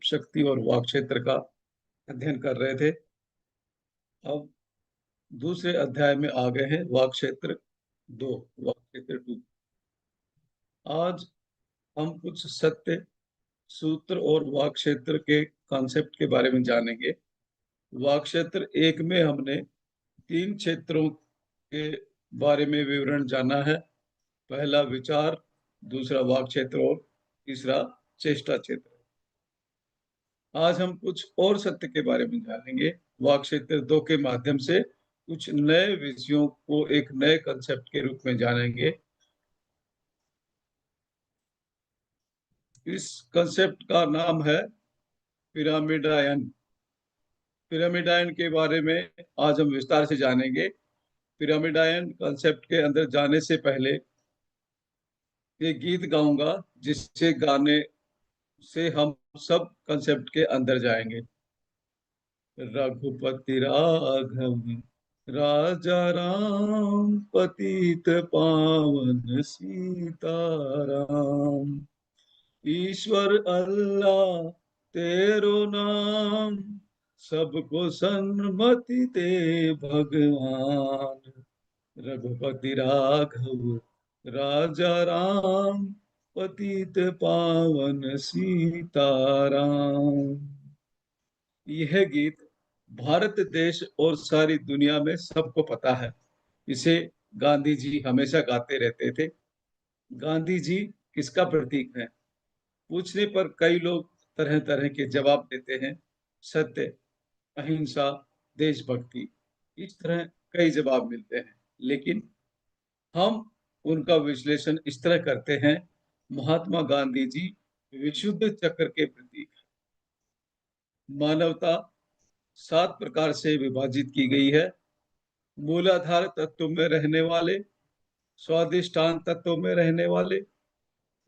शक्ति और वाक क्षेत्र का अध्ययन कर रहे थे। अब दूसरे अध्याय में आ गए हैं वाक क्षेत्र 2, वाक क्षेत्र 2। आज हम कुछ सत्य, सूत्र और वाक क्षेत्र के कॉन्सेप्ट के बारे में जानेंगे। वाक क्षेत्र 1 में हमने 3 क्षेत्रों के बारे में विवरण जाना है। पहला विचार, दूसरा वाक क्षेत्र और तीसरा चेष्टा क्षेत्र। आज हम कुछ और सत्य के बारे में जानेंगे। वाक क्षेत्र 2 के माध्यम से कुछ नए विषयों को एक नए कंसेप्ट के रूप में जानेंगे। इस कंसेप्ट का नाम है पिरामिडायन। पिरामिडायन के बारे में आज हम विस्तार से जानेंगे। पिरामिडायन कंसेप्ट के अंदर जाने से पहले एक गीत गाऊंगा, जिससे गाने से हम सब कंसेप्ट के अंदर जाएंगे। रघुपति राघव राजा राम, पतित पावन सीताराम। ईश्वर अल्लाह तेरो नाम, सबको सन्मति दे भगवान। रघुपति राघव राजा राम, पतित पावन सीताराम। यह गीत भारत देश और सारी दुनिया में सबको पता है। इसे गांधी जी हमेशा गाते रहते थे। गांधी जी किसका प्रतीक है? पूछने पर कई लोग तरह तरह के जवाब देते हैं। सत्य, अहिंसा, देशभक्ति, इस तरह कई जवाब मिलते हैं। लेकिन हम उनका विश्लेषण इस तरह करते हैं। महात्मा गांधी जी विशुद्ध चक्र के प्रतीक। मानवता 7 प्रकार से विभाजित की गई है। मूलाधार तत्व में रहने वाले, स्वादिष्टान तत्व में रहने वाले,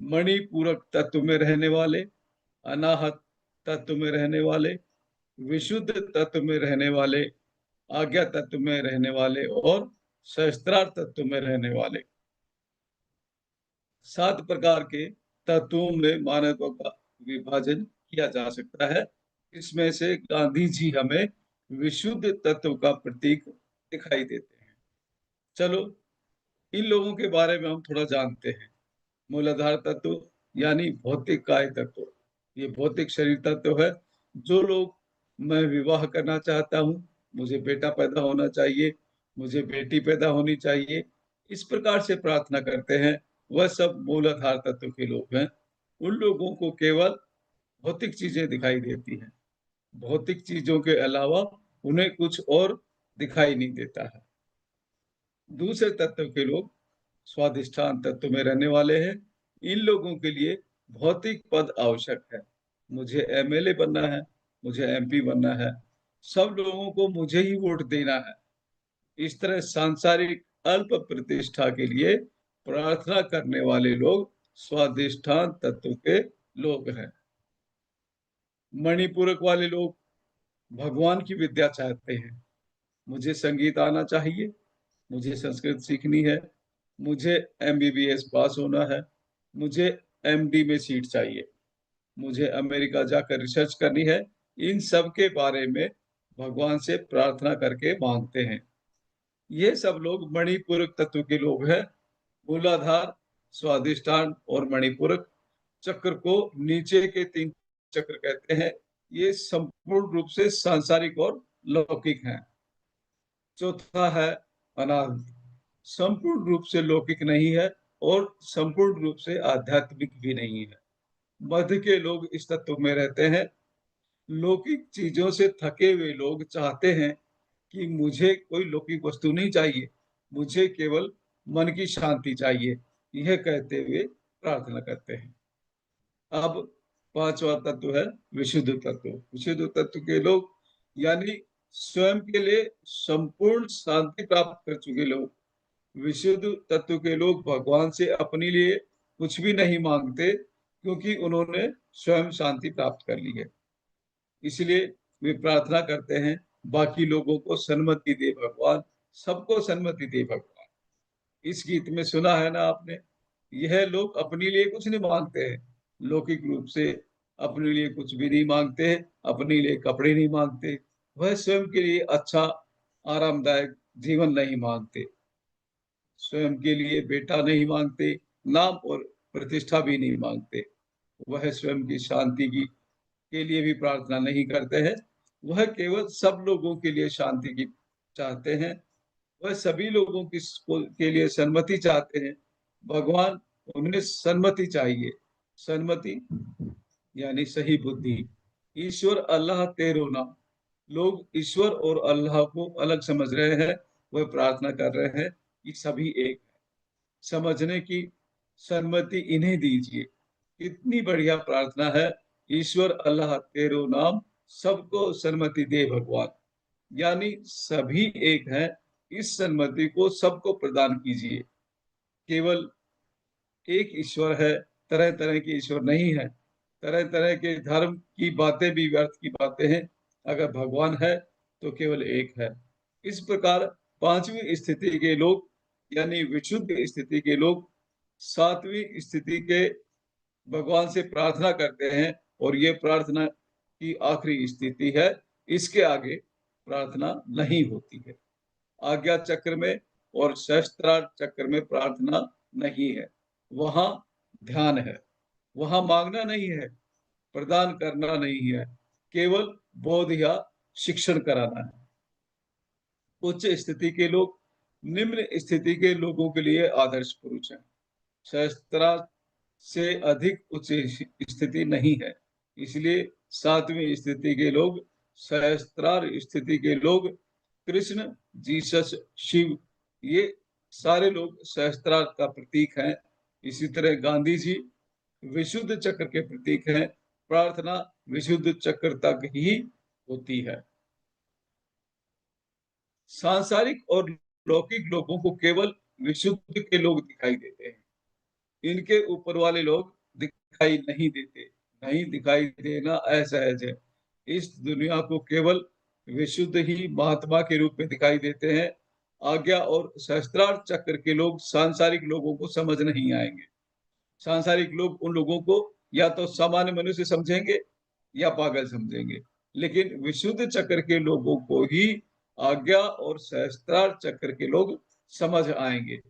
मणिपूरक तत्व में रहने वाले, अनाहत तत्व में रहने वाले, विशुद्ध तत्व में रहने वाले, आज्ञा तत्व में रहने वाले और सहस्त्रार तत्व में रहने वाले। 7 प्रकार के तत्वों में मानवता का विभाजन किया जा सकता है। इसमें से गांधी जी हमें विशुद्ध तत्व का प्रतीक दिखाई देते हैं। चलो इन लोगों के बारे में हम थोड़ा जानते हैं। मूलाधार तत्व यानी भौतिक काय तत्व, ये भौतिक शरीर तत्व है। जो लोग, मैं विवाह करना चाहता हूँ, मुझे बेटा पैदा होना चाहिए, मुझे बेटी पैदा होनी चाहिए, इस प्रकार से प्रार्थना करते हैं, वह सब मूलाधार तत्व के लोग हैं। उन लोगों को केवल भौतिक चीजें दिखाई देती हैं। भौतिक चीजों के अलावा उन्हें कुछ और दिखाई नहीं देता है। दूसरे तत्व के लोग स्वादिष्ठान तत्व में रहने वाले हैं। इन लोगों के लिए भौतिक पद आवश्यक है। मुझे एमएलए बनना है, मुझे एमपी बनना है, सब लोगों को मुझे ही वोट देना है। इस तरह सांसारिक अल्प प्रतिष्ठा के लिए प्रार्थना करने वाले लोग स्वादिष्ठान तत्व के लोग हैं। मणिपूरक वाले लोग भगवान की विद्या चाहते हैं। मुझे संगीत आना चाहिए, मुझे संस्कृत सीखनी है, मुझे एमबीबीएस पास होना है, मुझे एमडी में सीट चाहिए, मुझे अमेरिका जाकर रिसर्च करनी है। इन सब के बारे में भगवान से प्रार्थना करके मांगते हैं। ये सब लोग मणिपूरक तत्व के लोग हैं। मूलाधार, स्वादिष्ठान और मणिपूरक चक्र को नीचे के 3 चक्र कहते हैं। ये संपूर्ण रूप से सांसारिक और लौकिक हैं। चौथा है अनाहत, संपूर्ण रूप से लौकिक नहीं है और संपूर्ण रूप से आध्यात्मिक भी नहीं है। मध्य के लोग इस तत्व में रहते हैं। लौकिक चीजों से थके हुए लोग चाहते हैं कि मुझे कोई लौकिक वस्तु नहीं चाहिए, मुझे केवल मन की शांति चाहिए, यह कहते हुए प्रार्थना करते हैं। अब 5वां तत्व है विशुद्ध तत्व। विशुद्ध तत्व के लोग यानी स्वयं के लिए संपूर्ण शांति प्राप्त कर चुके लोग। विशुद्ध तत्व के लोग भगवान से अपने लिए कुछ भी नहीं मांगते, क्योंकि उन्होंने स्वयं शांति प्राप्त कर ली है। इसलिए वे प्रार्थना करते हैं, बाकी लोगों को सन्मति दे भगवान, सबको सन्मति दे भगवान। इस गीत में सुना है ना आपने, यह लोग अपने लिए कुछ नहीं मांगते हैं। लौकिक रूप से अपने लिए कुछ भी नहीं मांगते, अपने लिए कपड़े नहीं मांगते, वह स्वयं के लिए अच्छा आरामदायक जीवन नहीं मांगते, स्वयं के लिए बेटा नहीं मांगते, नाम और प्रतिष्ठा भी नहीं मांगते, वह स्वयं की शांति की के लिए भी प्रार्थना नहीं करते हैं, वह केवल सब लोगों के लिए शांति की चाहते हैं, वह सभी लोगों की के लिए सन्मति चाहते हैं। भगवान उन्हें सन्मति चाहिए। सन्मति यानी सही बुद्धि। ईश्वर अल्लाह तेरो नाम। लोग ईश्वर और अल्लाह को अलग समझ रहे हैं। वह प्रार्थना कर रहे हैं कि सभी एक है। समझने की सन्मति इन्हें दीजिए। कितनी बढ़िया प्रार्थना है। ईश्वर अल्लाह तेरो नाम, सबको सन्मति दे भगवान। यानी सभी एक हैं। इस सन्मति को सबको प्रदान कीजिए। केवल एक ईश्वर है, तरह तरह के ईश्वर नहीं है। तरह तरह के धर्म की बातें भी व्यर्थ की बातें हैं। अगर भगवान है तो केवल एक है। इस प्रकार पांचवी स्थिति के लोग यानी विशुद्ध स्थिति के लोग सातवीं स्थिति के भगवान से प्रार्थना करते हैं, और ये प्रार्थना की आखिरी स्थिति है। इसके आगे प्रार्थना नहीं होती है। आज्ञा चक्र में और सहस्त्रार चक्र में प्रार्थना नहीं है। वहां ध्यान है, वहां मांगना नहीं है, प्रदान करना नहीं है, केवल बोध या शिक्षण कराना है। उच्च स्थिति के लोग निम्न स्थिति के लोगों के लिए आदर्श पुरुष हैं। सहस्त्रार से अधिक उच्च स्थिति नहीं है। इसलिए सातवीं स्थिति के लोग, सहस्त्रार स्थिति के लोग, कृष्ण, जीसस, शिव, ये सारे लोग सहस्त्रार का प्रतीक हैं। इसी तरह गांधी जी विशुद्ध चक्र के प्रतीक हैं। प्रार्थना विशुद्ध चक्र तक ही होती है। सांसारिक और लौकिक लोगों को केवल विशुद्ध के लोग दिखाई देते हैं। इनके ऊपर वाले लोग दिखाई नहीं देते। नहीं दिखाई देना असहज है। इस दुनिया को केवल विशुद्ध ही महात्मा के रूप में दिखाई देते हैं। आज्ञा और सहस्त्रार चक्र के लोग सांसारिक लोगों को समझ नहीं आएंगे। सांसारिक लोग उन लोगों को या तो सामान्य मनुष्य समझेंगे या पागल समझेंगे, लेकिन विशुद्ध चक्र के लोगों को ही आज्ञा और सहस्त्रार चक्र के लोग समझ आएंगे।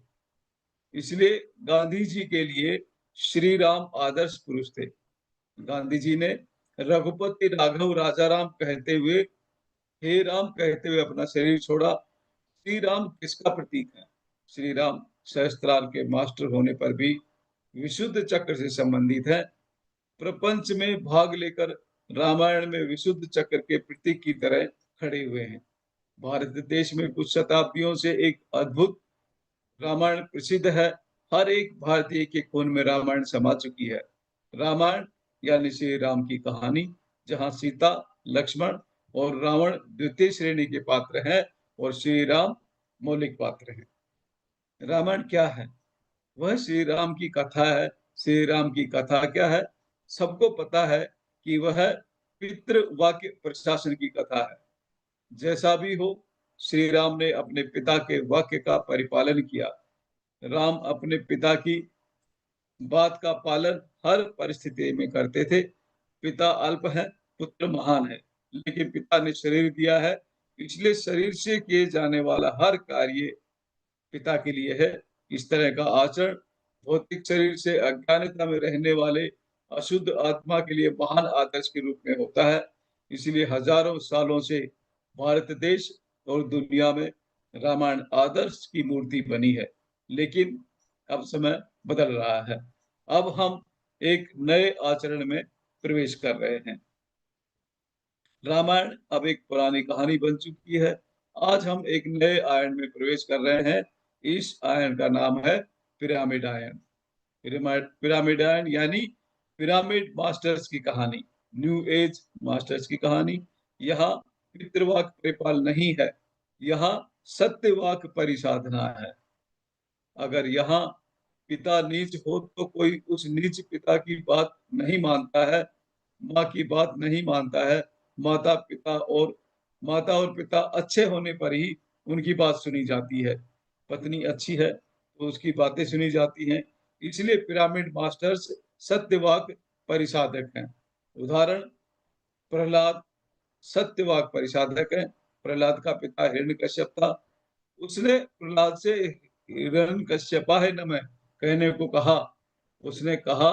इसलिए गांधी जी के लिए श्री राम आदर्श पुरुष थे। गांधी जी ने रघुपति राघव राजा राम कहते हुए, हे राम कहते हुए अपना शरीर छोड़ा। श्री राम किसका प्रतीक है? श्री राम सहस्त्रार के मास्टर होने पर भी विशुद्ध चक्र से संबंधित है। प्रपंच में भाग लेकर रामायण में विशुद्ध चक्र के प्रतीक की तरह खड़े हुए हैं। भारत देश में कुछ शताब्दियों से एक अद्भुत रामायण प्रसिद्ध है। हर एक भारतीय के खून में रामायण समा चुकी है। रामायण यानी श्री राम की कहानी, जहाँ सीता, लक्ष्मण और रावण द्वितीय श्रेणी के पात्र हैं और श्री राम मौलिक पात्र हैं। रामायण क्या है? वह श्री राम की कथा है। श्री राम की कथा क्या है? सबको पता है कि वह पितृ वाक्य प्रशासन की कथा है। जैसा भी हो, श्री राम ने अपने पिता के वाक्य का परिपालन किया। राम अपने पिता की बात का पालन हर परिस्थिति में करते थे। पिता अल्प है, पुत्र महान है, लेकिन पिता ने शरीर दिया है, इसलिए शरीर से किए जाने वाला हर कार्य पिता के लिए है। इस तरह का आचरण भौतिक शरीर से अज्ञानता में रहने वाले अशुद्ध आत्मा के लिए महान आदर्श के रूप में होता है। इसलिए हजारों सालों से भारत देश और दुनिया में रामायण आदर्श की मूर्ति बनी है। लेकिन अब समय बदल रहा है। अब हम एक नए आचरण में प्रवेश कर रहे हैं। रामायण अब एक पुरानी कहानी बन चुकी है। आज हम एक नए आयन में प्रवेश कर रहे हैं। इस आयन का नाम है पिरामिड आयन। पिरामिड आयन यानी पिरामिड मास्टर्स की कहानी, न्यू एज मास्टर्स की कहानी। यहाँ पितृवाक परिपाल नहीं है, यहाँ सत्यवाक परिसाधना है। अगर यहाँ पिता नीच हो तो कोई उस नीच पिता की बात नहीं मानता है, माँ की बात नहीं मानता है। माता पिता और माता और पिता अच्छे होने पर ही उनकी बात सुनी जाती है। पत्नी अच्छी है तो उसकी बातें सुनी जाती हैं। इसलिए पिरामिड मास्टर्स सत्यवाक परिसाधक हैं। उदाहरण, प्रहलाद सत्यवाक परिसाधक है। प्रहलाद का पिता हिरण्यकश्यप था। उसने प्रहलाद से हिरण्यकश्यपाय नमः कहने को कहा। उसने कहा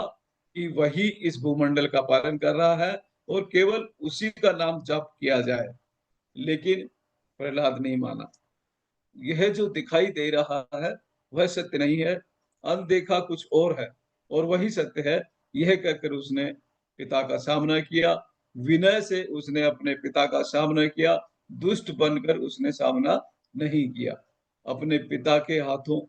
कि वही इस भूमंडल का पालन कर रहा है और केवल उसी का नाम जप किया जाए, लेकिन प्रहलाद नहीं माना। यह जो दिखाई दे रहा है वह सत्य नहीं है, अनदेखा कुछ और है और वही सत्य है। यह कहकर उसने पिता का सामना किया, विनय से उसने अपने पिता का सामना किया, दुष्ट बनकर उसने सामना नहीं किया। अपने पिता के हाथों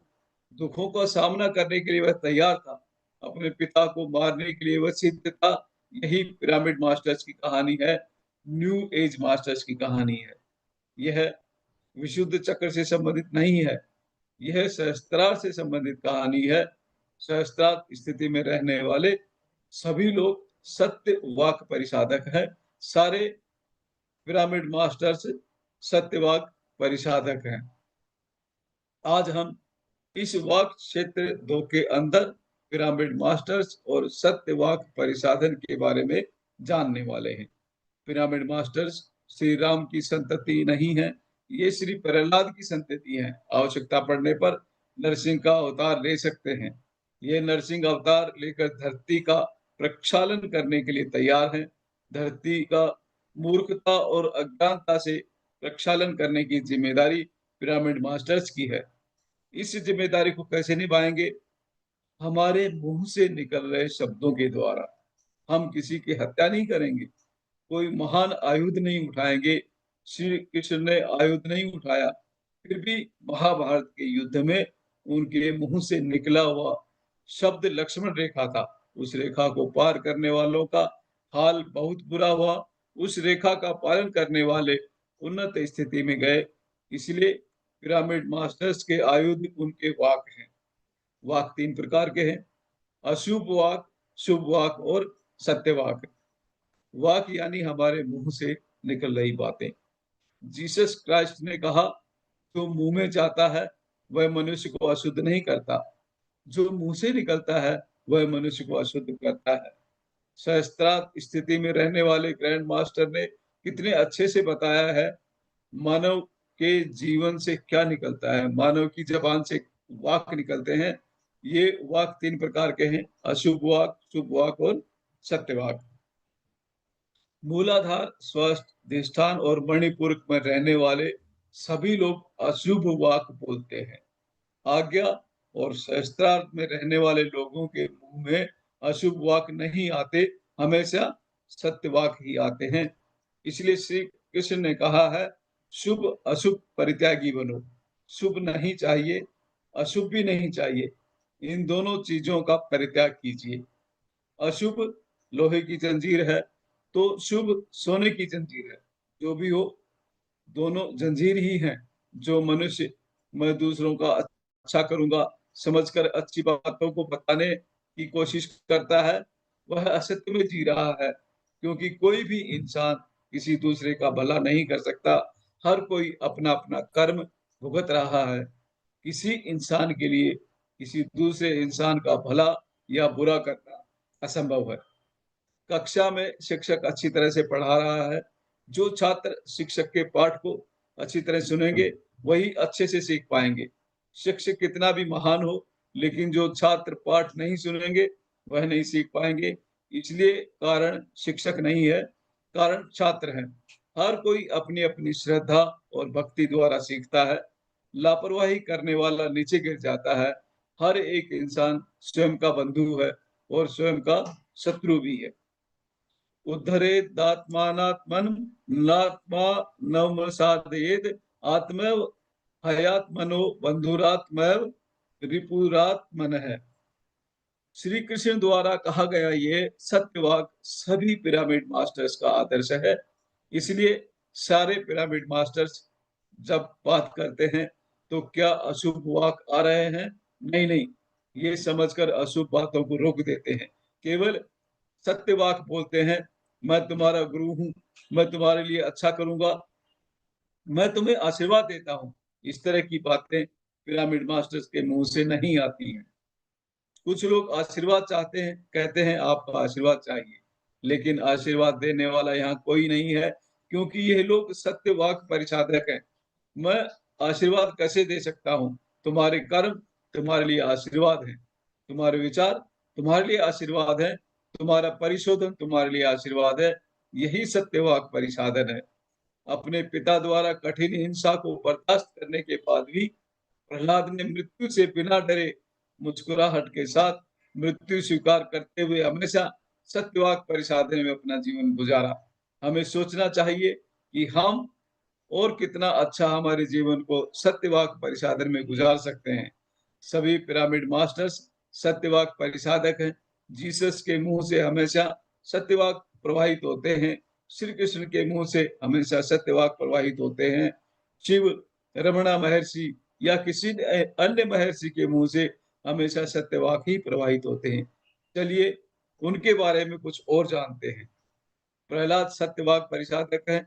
दुखों का सामना करने के लिए वह तैयार था, अपने पिता को मारने के लिए वह सिद्ध था। यही पिरामिड मास्टर्स की कहानी है, न्यू एज मास्टर्स की कहानी है। यह विशुद्ध चक्र से संबंधित नहीं है, यह सहस्त्रार से संबंधित कहानी है। सहस्त्रार स्थिति में रहने वाले सभी लोग सत्य वाक परिसाधक है। सारे पिरामिड मास्टर्स सत्यवाक परिसाधक हैं। आज हम इस वाक क्षेत्र 2 के अंदर पिरामिड मास्टर्स और सत्यवाक परिसाधन के बारे में जानने वाले हैं। पिरामिड मास्टर्स श्री राम की संतति नहीं है, ये श्री प्रहलाद की संतति है। आवश्यकता पड़ने पर नरसिंह का अवतार ले सकते हैं। ये नरसिंह अवतार लेकर धरती का प्रक्षालन करने के लिए तैयार हैं। धरती का मूर्खता और अज्ञानता से प्रक्षालन करने की जिम्मेदारी पिरामिड मास्टर्स की है। इस जिम्मेदारी को कैसे निभाएंगे? हमारे मुंह से निकल रहे शब्दों के द्वारा। हम किसी की हत्या नहीं करेंगे, कोई महान आयुध नहीं उठाएंगे। श्री कृष्ण ने आयुध नहीं उठाया, फिर भी महाभारत के युद्ध में उनके मुंह से निकला हुआ शब्द लक्ष्मण रेखा था। उस रेखा को पार करने वालों का हाल बहुत बुरा हुआ। उस रेखा का पालन करने वाले उन्नत स्थिति में गए। इसलिए पिरामिड मास्टर्स के आयुध उनके वाक हैं। वाक 3 प्रकार के हैं, अशुभ वाक, शुभ वाक और सत्य वाक। वाक यानी हमारे मुंह से निकल रही बातें। जीसस क्राइस्ट ने कहा, जो मुंह में जाता है वह मनुष्य को अशुद्ध नहीं करता, जो मुंह से निकलता है वह मनुष्य को अशुद्ध करता है। सहस्त्रार्थ स्थिति में रहने वाले ग्रैंड मास्टर ने कितने अच्छे से बताया है मानव के जीवन से क्या निकलता है। मानव की जबान से वाक निकलते हैं। ये वाक 3 प्रकार के हैं, अशुभ वाक, शुभ वाक और सत्य वाक। मूलाधार, स्वास्थ्य और मणिपुर में रहने वाले सभी लोग अशुभ वाक बोलते हैं। आज्ञा और सहस्त्रार्थ में रहने वाले लोगों के मुंह में अशुभ वाक नहीं आते, हमेशा सत्य वाक ही आते हैं। इसलिए श्री कृष्ण ने कहा है, शुभ अशुभ परित्यागी बनो। शुभ नहीं चाहिए, अशुभ भी नहीं चाहिए, इन दोनों चीजों का परित्याग कीजिए। अशुभ लोहे की जंजीर है तो शुभ सोने की जंजीर है। जो भी हो, दोनों जंजीर ही हैं। जो मनुष्य मैं दूसरों का अच्छा करूंगा समझकर अच्छी बातों को बताने की कोशिश करता है, वह असत्य में जी रहा है, क्योंकि कोई भी इंसान किसी दूसरे का भला नहीं कर सकता। हर कोई अपना अपना कर्म भुगत रहा है। किसी इंसान के लिए किसी दूसरे इंसान का भला या बुरा करना असंभव है। कक्षा में शिक्षक अच्छी तरह से पढ़ा रहा है। जो छात्र शिक्षक के पाठ को अच्छी तरह सुनेंगे वही अच्छे से सीख पाएंगे। शिक्षक कितना भी महान हो, लेकिन जो छात्र पाठ नहीं सुनेंगे वह नहीं सीख पाएंगे। इसलिए कारण शिक्षक नहीं है, कारण छात्र हैं। हर कोई अपनी अपनी श्रद्धा और भक्ति द्वारा सीखता है। लापरवाही करने वाला नीचे गिर जाता है। हर एक इंसान स्वयं का बंधु है और स्वयं का शत्रु भी है। उद्धरेदात्मानात्मनं नात्मा नवमसादयेद आत्मैव हयात्मनो बंधुरात्मैव रिपुरात्मनः। श्री कृष्ण द्वारा कहा गया ये सत्यवाक सभी पिरामिड मास्टर्स का आदर्श है। इसलिए सारे पिरामिड मास्टर्स जब बात करते हैं तो क्या अशुभ वाक आ रहे हैं? नहीं नहीं, ये समझकर अशुभ बातों को रोक देते हैं। केवल सत्यवाक बोलते हैं, मैं तुम्हारा गुरु हूँ, मैं तुम्हारे लिए अच्छा करूंगा, मैं तुम्हें आशीर्वाद देता हूँ। इस तरह की बातें पिरामिड मास्टर्स के मुंह से नहीं आती हैं। कुछ लोग आशीर्वाद चाहते हैं, कहते हैं आपका आशीर्वाद चाहिए। लेकिन आशीर्वाद देने वाला यहाँ कोई नहीं है, क्योंकि ये लोग सत्यवाक परिसाधक हैं। मैं आशीर्वाद कैसे दे सकता हूँ? तुम्हारे कर्म तुम्हारे लिए आशीर्वाद है, तुम्हारे विचार तुम्हारे लिए आशीर्वाद है, तुम्हारा परिशोधन तुम्हारे लिए आशीर्वाद है। यही सत्यवाक परिसाधन है। अपने पिता द्वारा कठिन हिंसा को बर्दाश्त करने के बाद भी प्रहलाद ने मृत्यु से बिना डरे मुस्कुराहट के साथ मृत्यु स्वीकार करते हुए हमेशा सत्यवाक परिसाधन में अपना जीवन गुजारा। हमें सोचना चाहिए कि हम और कितना अच्छा हमारे जीवन को सत्यवाक परिसाधन में गुजार सकते हैं। सभी पिरामिड मास्टर्स सत्यवाक परिसाधक हैं। जीसस के मुंह से हमेशा सत्यवाक प्रवाहित होते हैं। श्री कृष्ण के मुंह से हमेशा सत्यवाक प्रवाहित होते हैं। शिव, रमणा महर्षि या किसी अन्य महर्षि के मुंह से हमेशा सत्यवाक ही प्रवाहित होते हैं। चलिए उनके बारे में कुछ और जानते हैं। प्रहलाद सत्यवाक परिसाधक हैं।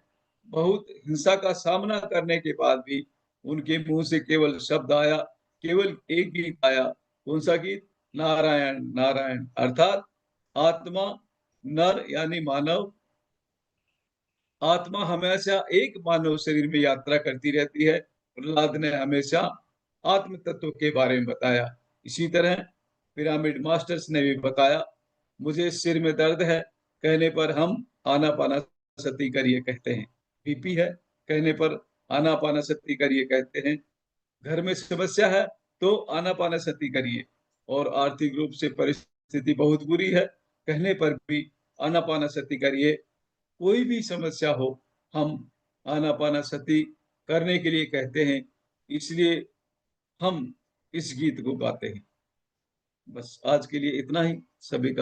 बहुत हिंसा का सामना करने के बाद भी उनके मुंह से केवल शब्द आया, केवल एक गीत आया। कौन सा गीत? नारायण नारायण, अर्थात आत्मा, नर यानी मानव, आत्मा हमेशा एक मानव शरीर में यात्रा करती रहती है। प्रहलाद ने हमेशा आत्म तत्व के बारे में बताया। इसी तरह पिरामिड मास्टर्स ने भी बताया। मुझे सिर में दर्द है कहने पर हम आनापानासती करिए कहते हैं। बीपी है कहने पर आनापानासती करिए कहते हैं। घर में समस्या है तो आनापानासती करिए। और आर्थिक रूप से परिस्थिति बहुत बुरी है कहने पर भी आनापानासती करिए। कोई भी समस्या हो, हम आनापानासती करने के लिए कहते हैं। इसलिए हम इस गीत को गाते हैं। बस आज के लिए इतना ही। सभी का